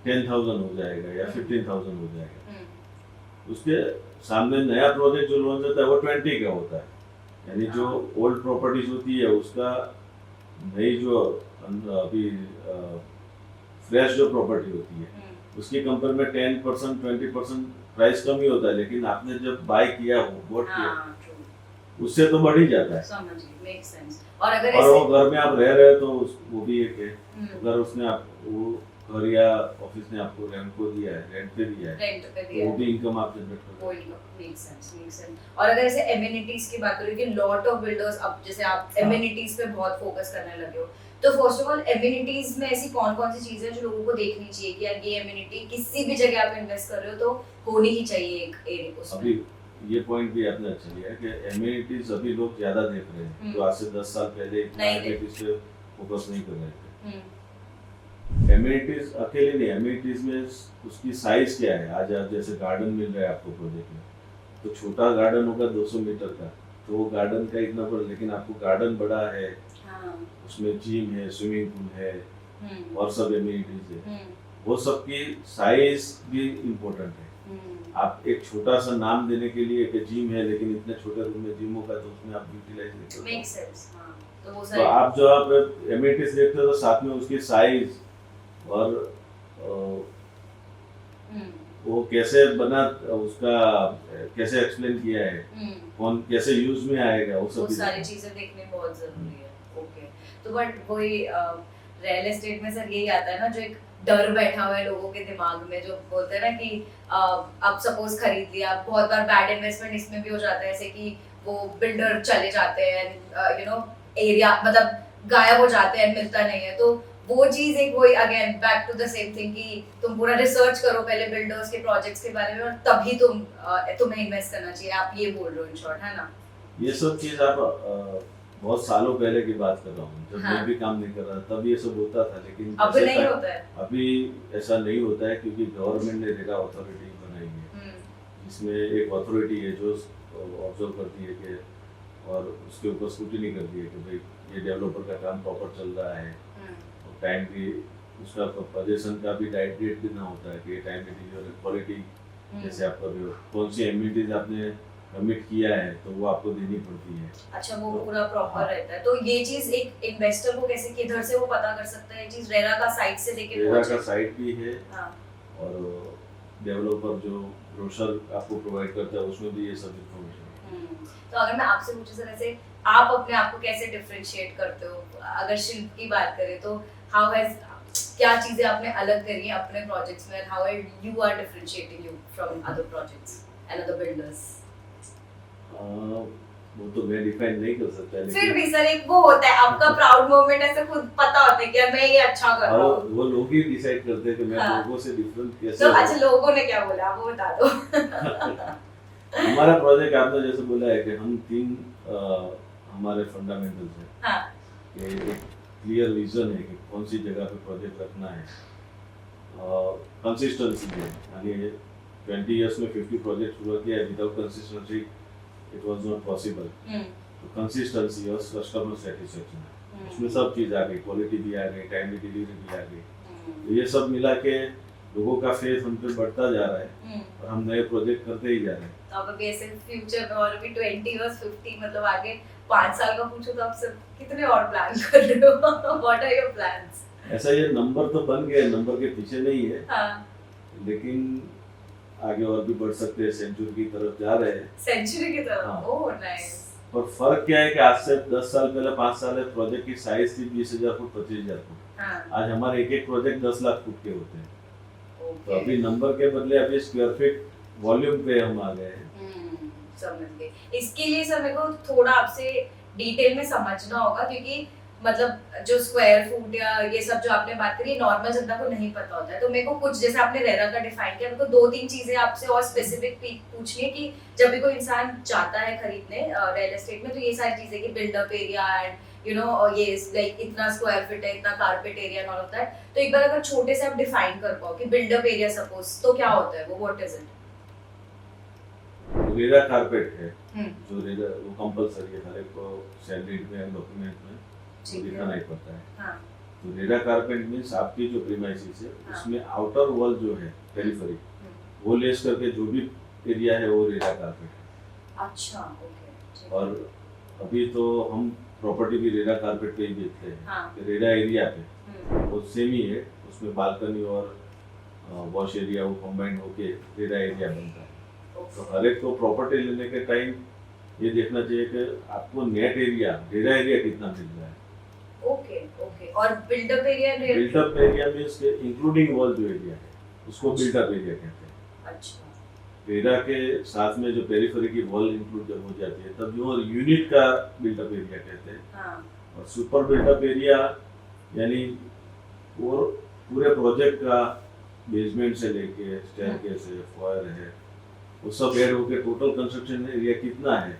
10,000 हो जाएगा या 15,000 हो जाएगा। उसके सामने नया प्रोजेक्ट जो लॉन्च होता है वो 20 का होता है। यानी जो ओल्ड प्रॉपर्टीज होती है उसका नई जो अभी फ्रेश जो प्रॉपर्टी होती है उसके कंपेयर में 10% 20% प्राइस कम ही होता है, लेकिन आपने जब बाय किया हो बोट किया उससे तो बढ़ ही जाता है। समझ गई, मेक सेंस। और अगर और वो घर में आप रह रहे हो तो वो भी एक है। अगर उसने आप वो घर या ऑफिस ने आपको रेंट को दिया है, रेंट पे दिया है, तो वो भी इनकम आप जनरेट करते हो। Make sense. और अगर ऐसे एमिनिटीज की बात करें कि लॉट ऑफ बिल्डर्स अब जैसे आप एमिनिटीज पे बहुत फोकस करने लगे हो, तो फर्स्ट ऑफ ऑल एमिनिटीज में ऐसी कौन-कौन सी चीजें जो लोगों को देखनी चाहिए कि यार ये एमिनिटी किसी भी जगह आप इन्वेस्ट कर रहे हो तो होनी ही चाहिए एक एरिया उसमें? अभी ये पॉइंट भी आपने अच्छा लिया कि एमिनिटीज अभी लोग ज्यादा देख रहे हैं जो आज से 10 साल पहले एमिनिटीज पे फोकस नहीं कर रहे थे। एमिनिटीज अकेले नहीं, एमिनिटीज में उसकी साइज क्या है। आज आप जैसे गार्डन मिल रहा है आपको प्रोजेक्ट में, तो छोटा गार्डन होगा 200 मीटर का तो वो गार्डन का इतना बड़ा, लेकिन आपको गार्डन बड़ा है, उसमें जिम है, स्विमिंग पूल है और सब एमिनिटीज है, वो सब की साइज भी इम्पोर्टेंट है। आप एक छोटा सा नाम देने के लिए एक जिम है लेकिन इतने छोटे रूम में जिम होगा तो उसमें आप यूटिलाइज नहीं कर मेक सेंस। हां, तो वो तो आप जो आप एमिनिटीज देखते हो तो साथ में उसकी साइज और वो कैसे बना, उसका कैसे एक्सप्लेन किया है, कौन कैसे यूज में आएगा, वो सब सारी चीजें देखने बहुत जरूरी है। ओके, तो बट वही रियल एस्टेट में सर यही आता है ना, जो एक डर बैठा हुआ है लोगों के दिमाग में, जो बोलते हैं ना कि अब सपोज खरीद लिया, बहुत बार बैड इन्वेस्टमेंट इसमें भी हो जाता है, ऐसे कि वो बिल्डर चले जाते हैं, यू नो एरिया मतलब गायब हो जाते हैं, मिलता नहीं है, तो वो चीज एक वही again back to the same thing कि तुम पूरा रिसर्च करो पहले बिल्डर्स के प्रोजेक्ट्स के बारे में और तभी तुम्हें इन्वेस्ट करना चाहिए, आप ये बोल रहे हो इन शॉर्ट, है ना? ये सब चीज आप बहुत सालों पहले की बात कर रहा हूँ, जब हाँ। मैं भी काम नहीं कर रहा तब ये सब होता था, लेकिन अब जैसे नहीं होता है। अभी ऐसा नहीं होता है, क्योंकि गवर्नमेंट ने रेरा अथॉरिटी बनाई है, जिसमें एक अथॉरिटी है जो ऑब्जर्व करती है कि और उसके ऊपर स्क्रूटिनी करती है कि भाई ये डेवलपर का काम प्रॉपर चल रहा है, और टाइम भी उसका पोजीशन का भी डेट देना होता है कि टाइम और क्वालिटी जैसे आप कर रहे हो, कौन सी एमिनिटीज आपने कमिट किया है तो वो आपको देनी पड़ती है। अच्छा, वो तो पूरा प्रॉपर हाँ। रहता है। तो ये चीज एक इन्वेस्टर को कैसे किधर से वो पता कर सकता है? ये चीज रेरा का साइट से लेके रेरा का साइट भी है, हाँ। और डेवलपर जो ब्रोशर आपको प्रोवाइड करता है उसमें भी ये सब इन्फॉर्मेशन। तो अगर मैं आपसे पूछूं सर, ऐसे आप अपने आप को कैसे डिफरेंशिएट करते हो? अगर शिल्प की बात करें तो हाउ हैज, क्या चीजें आपने अलग करी हैं अपने प्रोजेक्ट्स में, how you are differentiating you from other projects and other builders? वो तो मैं डिफाइन नहीं कर सकता, फिर भी सर एक वो होता है आपका प्राउड मोमेंट, ऐसे खुद पता होता है कि यार मैं ये अच्छा कर रहा हूँ। वो लोग ही डिसाइड करते हैं कि मैं हाँ। लोगों से डिफरेंट कैसे तो हूँ। अच्छा, लोगों ने क्या बोला वो बता दो। हमारा प्रोजेक्ट आपने जैसे बोला है कि हम तीन हमारे फंडामेंटल्स हैं, हाँ। कि एक क्लियर विजन है कि कौन सी जगह पे प्रोजेक्ट रखना है, कंसिस्टेंसी है, यानी 20 इयर्स में 50 प्रोजेक्ट पूरा किया है, without consistency it was not possible. तो कंसिस्टेंसी और कस्टमर सेटिस्फेक्शन, उसमें सब चीज़ आ गई, क्वालिटी भी आ गई, टाइमली डिलीवरी भी आ गई, तो ये सब मिला के लोगों का फेथ हम पे बढ़ता जा रहा है और हम नए प्रोजेक्ट करते ही जा रहे हैं। तो अब ऐसे फ्यूचर में और भी 20 इयर्स 50 मतलब आगे 5 साल का पूछो तो आप सब कितने और प्लान कर रहे हो? What are your plans? ऐसा ये नंबर तो बन गया, नंबर के पीछे नहीं है, हाँ। लेकिन आगे और भी बढ़ सकते हैं, सेंचुरी की तरफ जा रहे हैं। सेंचुरी की तरफ? हाँ। Oh nice. और फर्क क्या है कि आज से 10 साल पहले, 5 साल है, प्रोजेक्ट की साइज थी 20,000 फुट, 25,000 फुट। हाँ। आज हमारे एक प्रोजेक्ट 10 लाख फुट के होते हैं। तो ओके। अभी नंबर के बदले अभी स्क्वायर फीट वॉल्यूम पे हम आ गए हैं। समझ गए। इसके लिए सर मेरे को थोड़ा आपसे डिटेल में समझना होगा, क्योंकि मतलब जो स्क्वायर फुट या ये सब जो आपने बात करी नॉर्मल जनता को नहीं पता होता है। तो मेरे को कुछ, जैसे आपने रेरा का डिफाइन किया, मेरे को 2-3 चीजें आपसे और स्पेसिफिक पूछनी है कि जब भी कोई इंसान जाता है खरीदने रियल एस्टेट में, तो ये सारी चीजें कि built up area and you know ये लाइक इतना स्क्वायर फीट है, इतना कारपेट एरिया और होता है। तो एक बार अगर छोटे से आप डिफाइन कर पाओ कि बिल्डअप एरिया सपोज, तो क्या होता है वो, what is it? RERA carpet है, जो रेरा वो कंपलसरी है, हर एक को सैलरीड में डॉक्यूमेंट में वो दिखाना ही पड़ता है। हाँ। तो रेरा कारपेट मींस आपकी जो प्रीमाइसिस है उसमें आउटर वॉल जो है पेरिफेरी, वो लेस करके जो भी एरिया है वो रेरा कारपेट है। अच्छा, ओके। और अभी तो हम प्रॉपर्टी भी रेरा कारपेट पे ही बेचते हैं। हाँ। रेरा एरिया पे वो सेम ही है, उसमें बालकनी और वॉश एरिया वो कंबाइंड होके रेरा एरिया बनता है। तो हर एक को प्रॉपर्टी लेने के टाइम ये देखना चाहिए कि आपको नेट एरिया, रेरा एरिया कितना मिल रहा है। Okay okay. और built up area? Built up area means के इंक्लूडिंग वॉल जो एरिया है उसको बिल्डअप एरिया कहते हैं। अच्छा। रेरा के साथ में जो पेरिफेरी की वॉल इंक्लूड जब हो जाती है तब जो यूनिट का बिल्डअप एरिया कहते हैं। हाँ। और सुपर बिल्डअप एरिया यानी वो पूरे प्रोजेक्ट का बेसमेंट से लेके स्टेयरकेस है, फॉयर है, वो सब ऐड होके टोटल कंस्ट्रक्शन एरिया कितना है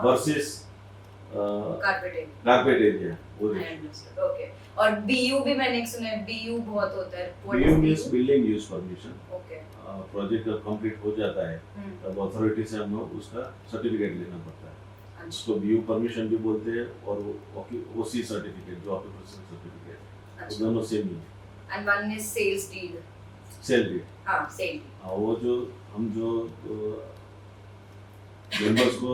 वर्सेस कारपेट एरिया वो देखिए। ओके। और बीयू भी मैंने एक सुना है, बीयू बहुत होता है। BU means building use permission. Okay. Project जब कंप्लीट हो जाता है तब अथॉरिटी से हम लोग उसका सर्टिफिकेट लेना पड़ता है, उसको बीयू परमिशन भी बोलते हैं, और ओसी सर्टिफिकेट जो ऑक्यूपेशन सर्टिफिकेट, वो दोनों सेम ही है। And one is sales deed. Sale deed. हां, सेल डीड। वो जो हम जो मेंबर्स को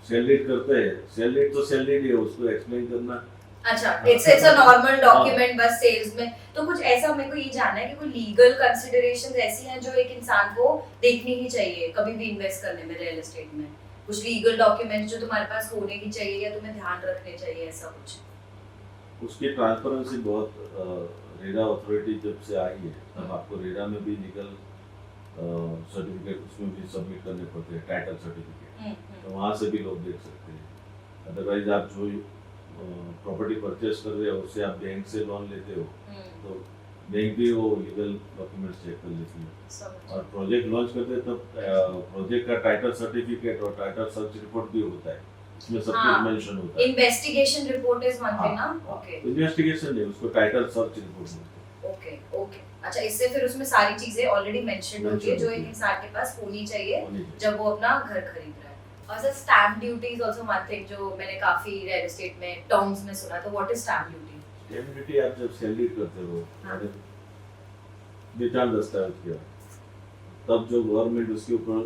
सेल डीड करते हैं, सेल डीड तो सेल डीड है, उसको एक्सप्लेन करना। अच्छा, इट्स अ नॉर्मल डॉक्यूमेंट बस सेल्स में। तो कुछ ऐसा मेरे को ये जानना है कि कोई लीगल कंसीडरेशंस ऐसी हैं जो एक इंसान को देखनी ही चाहिए कभी भी इन्वेस्ट करने में रियल एस्टेट में? कुछ लीगल डॉक्यूमेंट्स जो तुम्हारे पास होने की चाहिए या तुम्हें ध्यान रखने चाहिए, ऐसा कुछ? उसकी ट्रांसपेरेंसी बहुत, रेरा अथॉरिटी जब से आई है तब आपको रेरा में भी लीगल सर्टिफिकेट उसमें भी सबमिट करने पड़ते हैं, टाइटल सर्टिफिकेट, तो वहाँ से भी लोग देख सकते हैं। अदरवाइज आप जो प्रॉपर्टी परचेस कर रहे हो उससे आप बैंक से लोन लेते हो तो बैंक भी वो लीगल डॉक्यूमेंट्स चेक कर लेती है और प्रोजेक्ट लॉन्च करते हैं तब प्रोजेक्ट का टाइटल सर्टिफिकेट और टाइटल सर्च रिपोर्ट भी होता है, इसमें सब कुछ मेंशन होता है। Investigation report is one thing ना, ओके इन्वेस्टिगेशन नहीं, उसको टाइटल सर्च रिपोर्ट बोलते हैं। ओके ओके, अच्छा इससे फिर उसमें सारी चीजें ऑलरेडी मेंशन होती है जो एक इंसान के पास होनी चाहिए जब वो अपना घर खरीद रहा है। और sir stamp duty is also one thing जो मैंने काफी रियल एस्टेट में टर्म्स में सुना, तो what is stamp duty? Stamp duty आप जब सेल डीड करते हो बेचान दस्तावेज किया तब जो गवर्नमेंट उसके ऊपर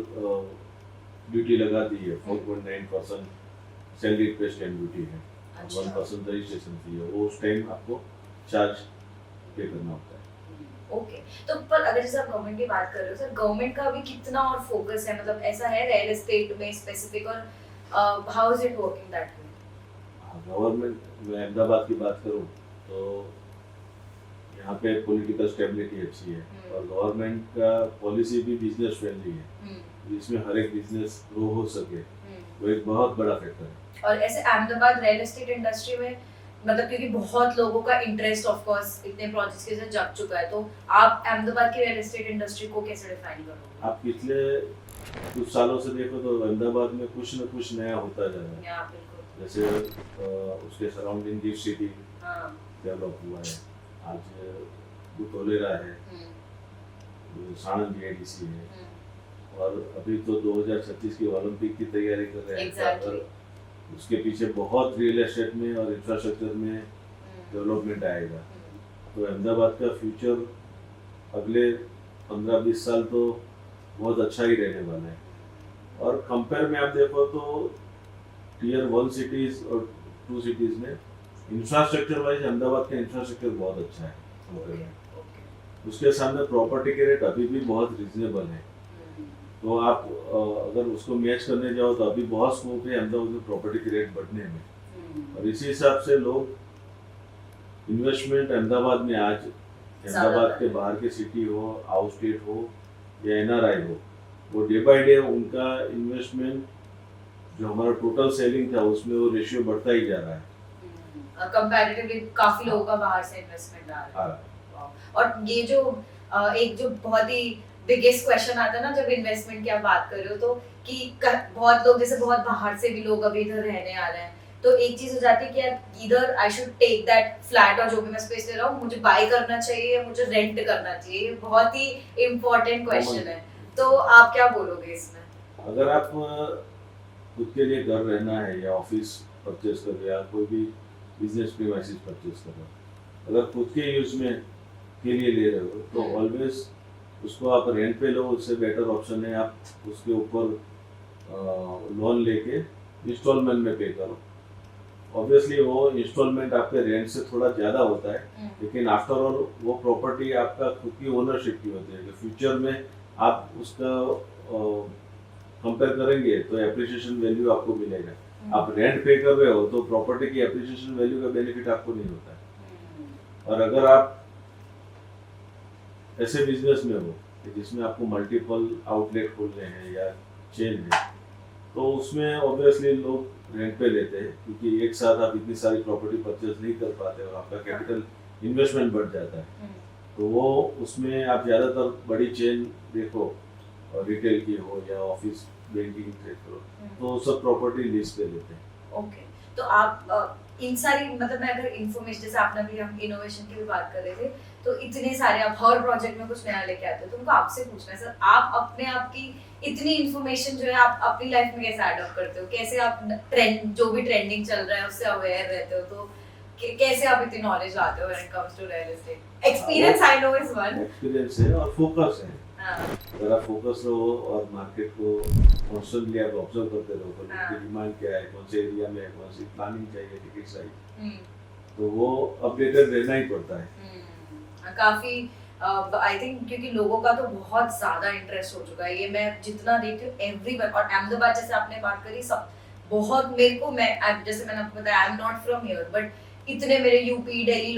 ड्यूटी लगाती है 4.9% सेल डीड पे स्टैम्प ड्यूटी है, 1% रजिस्ट्रेशन फी है, वो उस टाइम आपको चार्ज पे करना होता है। ओके तो पर अगर जैसे आप गवर्नमेंट की बात कर रहे हो सर, गवर्नमेंट का अभी कितना और फोकस है, मतलब ऐसा है रियल एस्टेट में स्पेसिफिक, और how is it working that way? Government में अहमदाबाद की बात करूँ तो यहाँ पे पॉलिटिकल स्टेबिलिटी अच्छी है और गवर्नमेंट का पॉलिसी भी बिजनेस फ्रेंडली है, जिसमें हर एक बिजनेस ग्रो हो सके, वो एक बहुत बड़ा फैक्टर है। और ऐसे अहमदाबाद रियल एस्टेट इंडस्ट्री में मतलब क्योंकि बहुत लोगों का इंटरेस्ट ऑफ कोर्स इतने प्रोजेक्ट्स के साथ जग चुका है, तो आप अहमदाबाद की रियल एस्टेट इंडस्ट्री को कैसे डिफाइन करोगे? आप पिछले कुछ सालों से देखो तो अहमदाबाद में कुछ न कुछ नया होता जा रहा है। या बिल्कुल, जैसे उसके सराउंडिंग गिफ्ट सिटी डेवलप हुआ है, आज बुतोलेरा है, साणंद जीआईडीसी है, और अभी तो 2036 की ओलंपिक की तैयारी कर रहे हैं। Exactly. उसके पीछे बहुत रियल एस्टेट में और इंफ्रास्ट्रक्चर में डेवलपमेंट आएगा, तो अहमदाबाद का फ्यूचर अगले 15-20 साल तो बहुत अच्छा ही रहने वाला है। और कंपेयर में आप देखो तो टीयर 1 सिटीज और 2 सिटीज में इंफ्रास्ट्रक्चर वाइज अहमदाबाद का इंफ्रास्ट्रक्चर बहुत अच्छा है कंपेयर में। उसके सामने प्रॉपर्टी के रेट अभी भी बहुत रिजनेबल है, तो आप अगर उसको मैच करने जाओ तो अभी बहुत स्कोप है अहमदाबाद में प्रॉपर्टी के रेट बढ़ने में, और इसी हिसाब से लोग इन्वेस्टमेंट अहमदाबाद में आज अहमदाबाद के बाहर के सिटी हो, आउट स्टेट हो या एनआरआई हो, वो डे बाय डे उनका इन्वेस्टमेंट जो हमारा टोटल सेलिंग था उसमें वो रेशियो बढ़ता ही जा रहा है। कंपैरेटिवली काफी लोगों का बाहर से इन्वेस्टमेंट आ रहा है। और ये जो एक जो बहुत ही बिगेस्ट क्वेश्चन आता है ना जब इन्वेस्टमेंट की आप बात कर रहे हो, तो कि बहुत लोग जैसे बहुत बाहर से भी लोग अभी इधर रहने आ रहे हैं, तो एक चीज हो जाती है कि यार इधर I should take that flat और जो भी मैं स्पेस ले रहा हूँ मुझे बाय करना चाहिए, मुझे रेंट करना चाहिए, ये बहुत ही इम्पोर्टेंट क्वेश्चन है, तो आप क्या बोलोगे इसमें? अगर आप खुद के लिए घर रहना है या ऑफिस परचेज कर रहे हो या कोई भी बिजनेस प्रीमाइसेस परचेज कर रहे हो, अगर खुद के यूज में के लिए ले रहे हो तो ऑलवेज उसको आप रेंट पे लो, उससे बेटर ऑप्शन है आप उसके ऊपर लोन लेके इंस्टॉलमेंट में पे करो। ऑब्वियसली वो इंस्टॉलमेंट आपके रेंट से थोड़ा ज़्यादा होता है, लेकिन आफ्टर ऑल वो प्रॉपर्टी आपका खुद की ओनरशिप की होती है कि फ्यूचर में आप उसका कंपेयर करेंगे तो एप्रिसिएशन वैल्यू आपको मिलेगा। आप रेंट पे कर रहे हो तो प्रॉपर्टी की एप्रिसिएशन वैल्यू का बेनिफिट आपको नहीं होता है। और अगर आप ऐसे बिजनेस में हो कि जिसमें आपको मल्टीपल आउटलेट खोलने हैं या चेन है, तो उसमें ऑब्वियसली लोग रेंट पे लेते हैं क्योंकि एक साथ आप इतनी सारी प्रॉपर्टी परचेज नहीं कर पाते और आपका कैपिटल इन्वेस्टमेंट बढ़ जाता है। तो वो उसमें आप ज़्यादातर बड़ी चेन देखो, रिटेल की हो या ऑफिस बैंकिंग सेक्टर हो, तो सब प्रॉपर्टी लीज पे लेते हैं। ओके, तो आप इन सारी मतलब मैं अगर इन्फॉर्मेशन जैसे आपने भी हम इनोवेशन की भी बात कर रहे थे, तो इतने सारे आप हर प्रोजेक्ट में कुछ नया लेके आते हो, तो उनको आपसे पूछना है सर, आप अपने आप की इतनी इन्फॉर्मेशन जो है आप अपनी लाइफ में कैसे अडॉप्ट करते हो, कैसे आप ट्रेंड जो भी ट्रेंडिंग चल रहा है उससे अवेयर रहते हो, तो कैसे आप इतनी नॉलेज लाते हो when it comes to real estate? Experience I know is one, experience है और फोकस है। अगर आप फोकस रहो और मार्केट को कॉन्स्टेंटली आप ऑब्जर्व करते रहो तो की डिमांड क्या है, कौन से एरिया में कौन सी प्लानिंग चाहिए, टिकट साइज, तो वो अपडेटेड रहना ही पड़ता है। काफी आई थिंक क्योंकि लोगों का तो बहुत ज्यादा इंटरेस्ट हो चुका है, ये मैं जितना देखती हूँ एवरीवन, और अहमदाबाद जैसे आपने बात करी सब बहुत मेरे को, मैं जैसे मैंने आपको बताया I am not from here, but इतने मेरे यूपी दिल्ली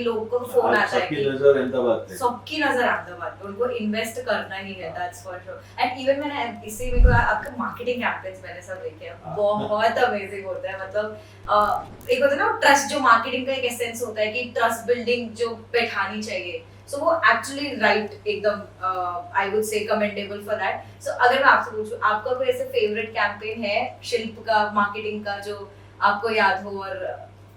लोग को फोन आज आता है सबकी कि नजर अहमदाबाद पे। सबकी नजर अहमदाबाद पे, उनको इन्वेस्ट करना ही है, that's for sure. And even मैंने इससे मेरे को आपका मार्केटिंग कैंपेन्स मैंने सब देखे हैं, हाँ। बहुत अमेजिंग होता है। मतलब एक होता है ना ट्रस्ट, जो मार्केटिंग का एक एसेंस होता है कि ट्रस्ट बिल्डिंग जो बैठानी चाहिए, सो वो एक्चुअली राइट एकदम I would say commendable for that. So अगर मैं आपसे पूछूं, आपका कोई ऐसे फेवरेट कैंपेन है शिल्प का, मार्केटिंग का, जो आपको याद हो और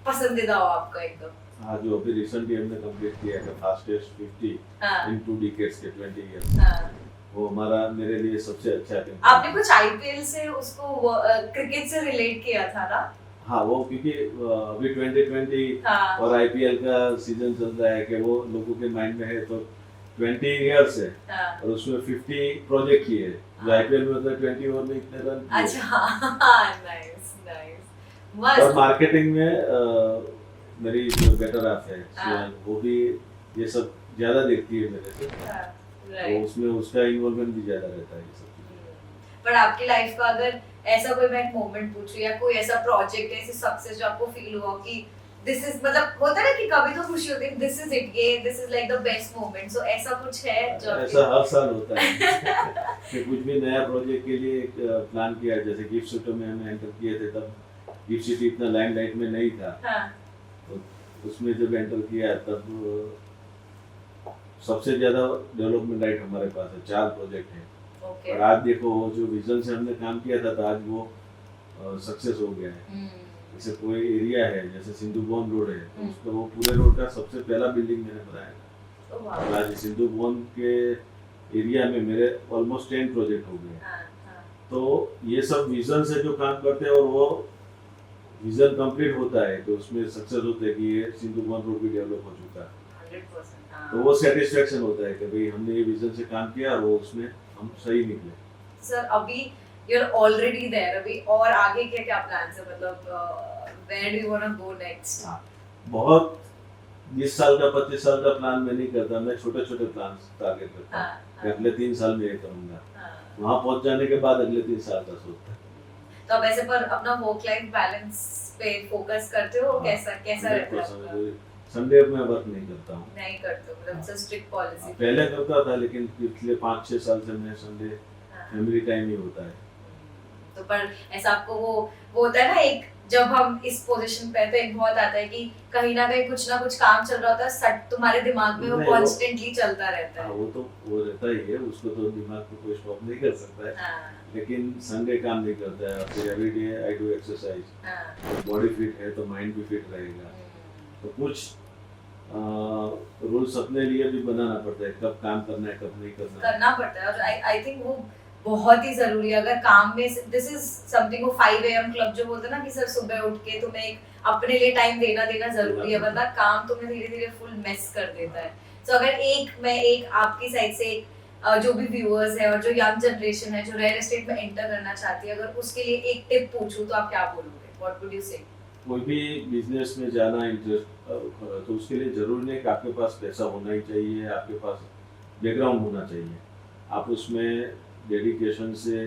पसंदीदा हो आपका एकदम? हाँ, जो अभी रिसेंटली हमने कंप्लीट किया है फास्टेस्ट 50 हाँ इन 2 डिकेड्स के 20 इयर्स, हाँ। वो हमारा मेरे लिए सबसे अच्छा campaign आपने है। कुछ आईपीएल से उसको क्रिकेट से रिलेट किया था ना? हाँ, वो क्योंकि अभी 2020 हाँ और आईपीएल का सीजन चल रहा है कि वो लोगों के माइंड में है, तो 20 इयर्स है हाँ। और उसमें 50 प्रोजेक्ट किए जो हाँ। आईपीएल में होता है 20 ओवर में इतने रन किए। अच्छा, नाइस नाइस, और मस्त। मार्केटिंग में मेरी जो बेटर हाफ है हाँ। वो भी ये सब ज्यादा देखती है मेरे से, हाँ, तो right. उसमें उसका इन्वॉल्वमेंट भी ज्यादा रहता है ये सब चीजें। पर आपकी लाइफ का अगर ऐसा कोई मैं मोमेंट पूछूं या कोई ऐसा प्रोजेक्ट, ऐसी सक्सेस जो आपको फील हुआ कि दिस इज, मतलब होता है ना कि कभी तो खुशी होती है, दिस इज इट, ये this is like the best moment, so ऐसा कुछ है जो ऐसा हर साल होता है कि कुछ भी नया प्रोजेक्ट के लिए प्लान किया है। जैसे गिफ्ट सिटी में हम एंटर किए थे, तब गिफ्ट सिटी इतना लाइमलाइट में नहीं था, हाँ तो उसमें जब एंटर किया तब सबसे ज्यादा डेवलपमेंट राइट हमारे पास है, 4 प्रोजेक्ट हैं। ओके। और आज देखो वो जो विजन से हमने काम किया था, तो आज वो सक्सेस हो गया है। जैसे कोई एरिया है जैसे सिंधु भवन रोड है, तो उसका वो पूरे रोड का सबसे पहला बिल्डिंग मैंने बनाया। और आज सिंधु भवन के एरिया में मेरे ऑलमोस्ट 10 प्रोजेक्ट हो गए। तो ये सब विजन से जो काम करते हैं और वो विजन कंप्लीट होता है, तो उसमें सक्सेस होता है कि ये सिंधु भवन रोड भी डेवलप हो चुका है, 100%। तो वो सेटिस्फेक्शन होता है कि भाई हमने ये विजन से काम किया और वो उसमें हम सही निकले। सर अभी यू आर ऑलरेडी देयर, अभी और आगे क्या क्या प्लान्स है, मतलब where do you want to go next? बहुत 20 साल का 25 साल का प्लान मैं नहीं करता, मैं छोटे छोटे प्लान टारगेट करता हूँ कि अगले 3 साल में ये करूंगा, वहाँ पहुँच जाने के बाद अगले 3 साल का सोचता है। तो अब ऐसे पर अपना वर्क लाइफ बैलेंस पे फोकस करते हो? कैसा कैसा रहता है आपका? संडे में वर्क नहीं करता हूँ। नहीं करते हो, मतलब इट्स स्ट्रिक्ट पॉलिसी? पहले करता था, लेकिन पिछले 5-6 साल से मैं संडे फैमिली टाइम ही होता है। तो पर ऐसा आपको वो होता है ना, एक जब हम इस पोजीशन पे हैं, तो एक बहुत आता है कि कहीं ना कुछ काम चल रहा होता है, सट तुम्हारे दिमाग में वो नहीं, कॉन्स्टेंटली चलता रहता है। वो तो वो रहता ही है, उसको तो दिमाग को कोई स्टॉप नहीं कर सकता है। हाँ, लेकिन संडे काम नहीं करता है, फिर every day I do exercise, हाँ। बॉडी फिट है तो माइंड भी फिट रहेगा। तो कुछ रूल्स अपने लिए भी बनाना पड़ता है, कब काम करना है कब नहीं करना है। करना पड़ता है, और आई थिंक वो बहुत ही जरूरी है। अगर काम में दिस इज समथिंग, वो 5 AM क्लब जो बोलते हैं ना कि सर सुबह उठ के तुम्हें एक अपने लिए टाइम देना जरूरी है, वरना काम तुम्हें धीरे धीरे फुल मेस कर देता है। तो अगर एक आपकी साइड से जो भी व्यूअर्स है और जो यंग जनरेशन है जो रियल एस्टेट में एंटर करना चाहती है, अगर उसके लिए एक टिप पूछूं तो आप क्या बोलोगे? व्हाट वुड यू से? कोई भी बिजनेस में जाना इंटरेस्ट तो उसके लिए जरूरी नहीं कि आपके पास पैसा होना ही चाहिए, आपके पास बैकग्राउंड होना चाहिए। आप उसमें डेडिकेशन से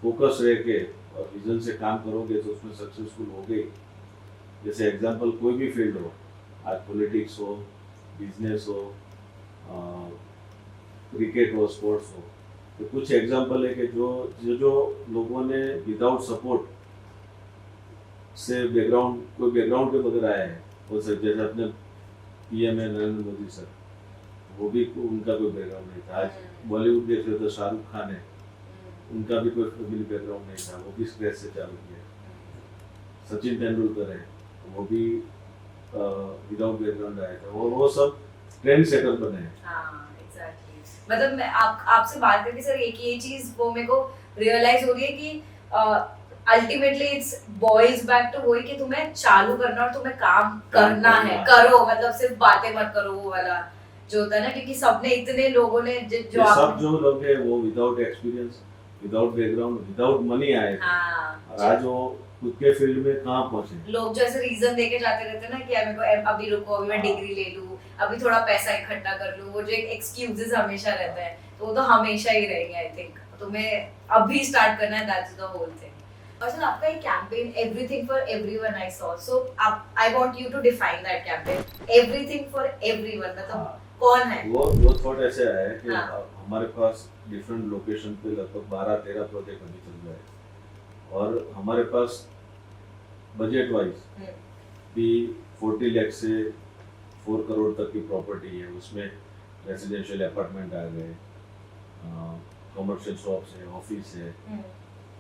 फोकस रह के और विजन से काम करोगे तो उसमें सक्सेसफुल हो गई। जैसे एग्जांपल कोई भी फील्ड हो, आज पॉलिटिक्स हो, बिजनेस हो, क्रिकेट हो, स्पोर्ट्स हो, तो कुछ एग्जांपल है कि जो लोगों ने विदाउट सपोर्ट से कोई बैकग्राउंड के बगैर आया है, वो सर जैसे अपने PM है नरेंद्र मोदी सर, वो भी उनका कोई बैकग्राउंड नहीं था। आज बॉलीवुड देख रहे तो शाहरुख खान है, उनका भी कोई फैमिली बैकग्राउंड नहीं था, वो भी स्क्रैच से चालू किया। सचिन तेंदुलकर है, वो भी विदाउट बैकग्राउंड आया था, और वो सब ट्रेंड सेटर बने हैं। हाँ, एग्जैक्टली। मतलब मैं आपसे बात करके सर एक ये चीज वो मेरे को रियलाइज हो रही है कि ultimately it's boils back to वही कि तुम्हें चालू करना और तुम्हें काम करना है, करो, मतलब सिर्फ बातें मत करो, वो वाला जो होता है ना, क्योंकि सबने इतने लोगों ने जो सब जो लोग हैं वो without experience, without background, without money आए थे। हाँ, और आज वो खुद के फील्ड में कहाँ पहुंचे। लोग जो ऐसे रीजन देके जाते रहते हैं ना कि मेरे को अभी रुको, अभी मैं डिग्री ले लूं, अभी थोड़ा पैसा इकट्ठा कर लूं, वो जो एक एक्सक्यूजेस हमेशा रहता है, तो वो तो हमेशा ही रहेंगे। आई थिंक तुम्हें अभी स्टार्ट करना है, दैट्स द होल थिंग। और सर आपका एक campaign everything for everyone I saw, so आप I want you to define that campaign everything for everyone, मतलब हाँ, कौन है? वो थॉट ऐसे आया है कि हाँ। हमारे पास डिफरेंट लोकेशन पे लगभग 12-13 प्रोजेक्ट अभी चल रहे हैं और हमारे पास बजट वाइज भी 40 लाख से 4 करोड़ तक की प्रॉपर्टी है। उसमें रेजिडेंशियल अपार्टमेंट आ गए, कमर्शियल शॉप्स है, ऑफिस है,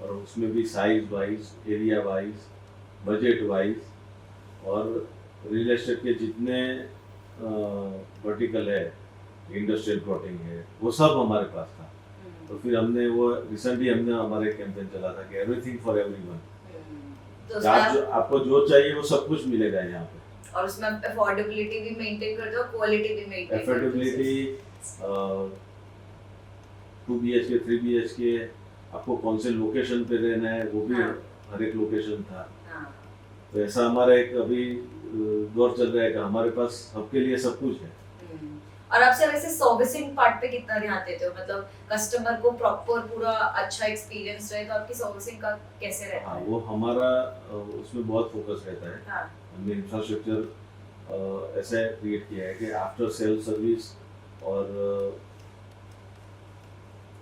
और उसमें भी size wise, area wise, budget wise और रियल एस्टेट के जितने वर्टिकल है, इंडस्ट्रियल प्लॉटिंग है, वो सब हमारे पास था। तो फिर हमने वो रिसेंटली हमने हमारे कैंपेन चला था कि एवरीथिंग फॉर एवरीवन, तो आपको जो चाहिए वो सब कुछ मिलेगा यहाँ पे। और उसमें अफोर्डेबिलिटी भी मेंटेन करते हो, क्वालिटी भी मेंटेन करते हो। अफोर्डेबिलिटी 2 BHK 3 BHK, आपको कौन से लोकेशन पे रहना है वो भी हाँ। हर एक लोकेशन था। हाँ। तो ऐसा हमारा एक अभी दौर चल रहा है कि हमारे पास सबके लिए सब कुछ है। और आपसे वैसे सर्विसिंग पार्ट पे कितना ध्यान देते हो, मतलब कस्टमर को प्रॉपर पूरा अच्छा एक्सपीरियंस रहे, तो आपकी सर्विसिंग का कैसे रहता हाँ, है? वो हमारा उसमें बहुत फोकस रहता है। हाँ। हमने इंफ्रास्ट्रक्चर ऐसे क्रिएट किया है कि आफ्टर सेल सर्विस और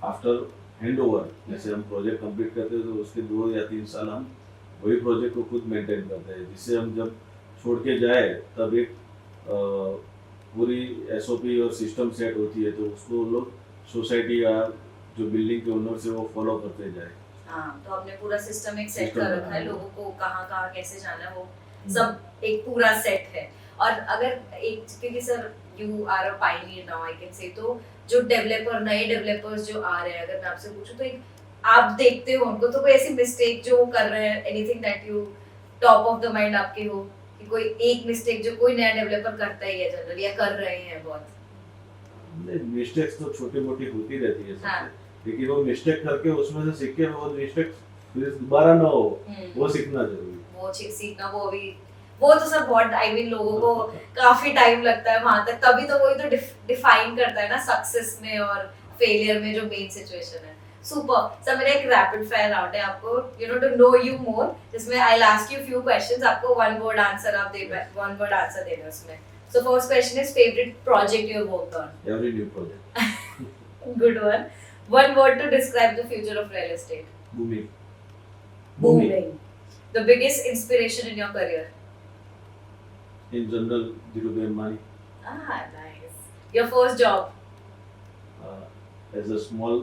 आफ्टर हैंड ओवर, जैसे हम प्रोजेक्ट कंप्लीट करते हैं तो उसके 2 या 3 साल हम वही प्रोजेक्ट को खुद मेंटेन करते हैं, जिससे हम जब छोड़ के जाए तब एक पूरी SOP और सिस्टम सेट होती है, तो उसको लोग सोसाइटी या जो बिल्डिंग के ओनर से वो फॉलो करते जाए। हाँ, तो आपने पूरा सिस्टम एक सेट System कर रखा है, बनाया। लोगों को कहाँ कहाँ कैसे जाना है, वो सब एक पूरा सेट है। और अगर एक, क्योंकि sir you are a pioneer now I can say, तो जो नए डेवलपर्स जो आ रहे हैं, अगर मैं आपसे पूछूं तो एक आप देखते हो उनको, तो कोई ऐसी मिस्टेक जो वो कर रहे हैं, anything that you top of the mind आपके हो, कि कोई एक मिस्टेक जो कोई नया डेवलपर करता ही है जनरली, या कर रहे हैं बहुत? मिस्टेक्स तो छोटी मोटी होती रहती है सबसे, हाँ। लेकिन वो मिस्टेक करके उसमें से सीख के वो मिस्टेक फिर दोबारा ना हो, वो सीखना जरूरी है। वो चीज सीखना, वो तो सब बहुत, आई मीन लोगों को काफी टाइम लगता है वहां तक, तभी तो वही तो डिफाइन करता है ना सक्सेस में और फेलियर में जो मेन सिचुएशन है। सुपर सर, मेरा एक रैपिड फायर राउंड है आपको, you know, to know you more, जिसमें I will ask you few questions, आपको वन वर्ड आंसर देना है उसमें। So first question is favourite project you have worked on? Every new project. Good one. One word to describe the future of real estate? Booming. Booming. The biggest inspiration in your career? In general, Dhirubhai Ambani. Ah, nice. Your first job? As a small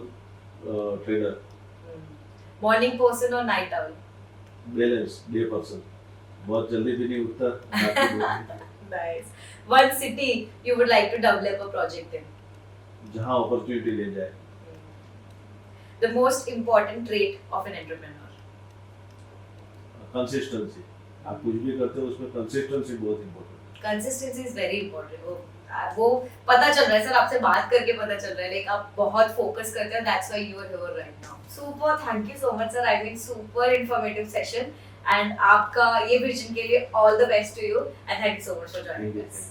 trader. Morning person or night owl? Balanced, day person. बहुत जल्दी भी नहीं उठता, रात को भी नहीं। Nice. One city you would like to develop a project in? जहाँ अपॉर्चुनिटी ले जाए। The most important trait of an entrepreneur? Consistency. आप कुछ भी करते हो उसमें कंसिस्टेंसी बहुत इम्पोर्टेंट है। Consistency is very important. वो पता चल रहा है सर, आपसे बात करके पता चल रहा है, लाइक आप बहुत फोकस करते हैं, that's why you are here right now. Super, thank you so much sir, I mean super informative session, and आपका ये विजन के लिए all the best to you, and thank you so much for joining us.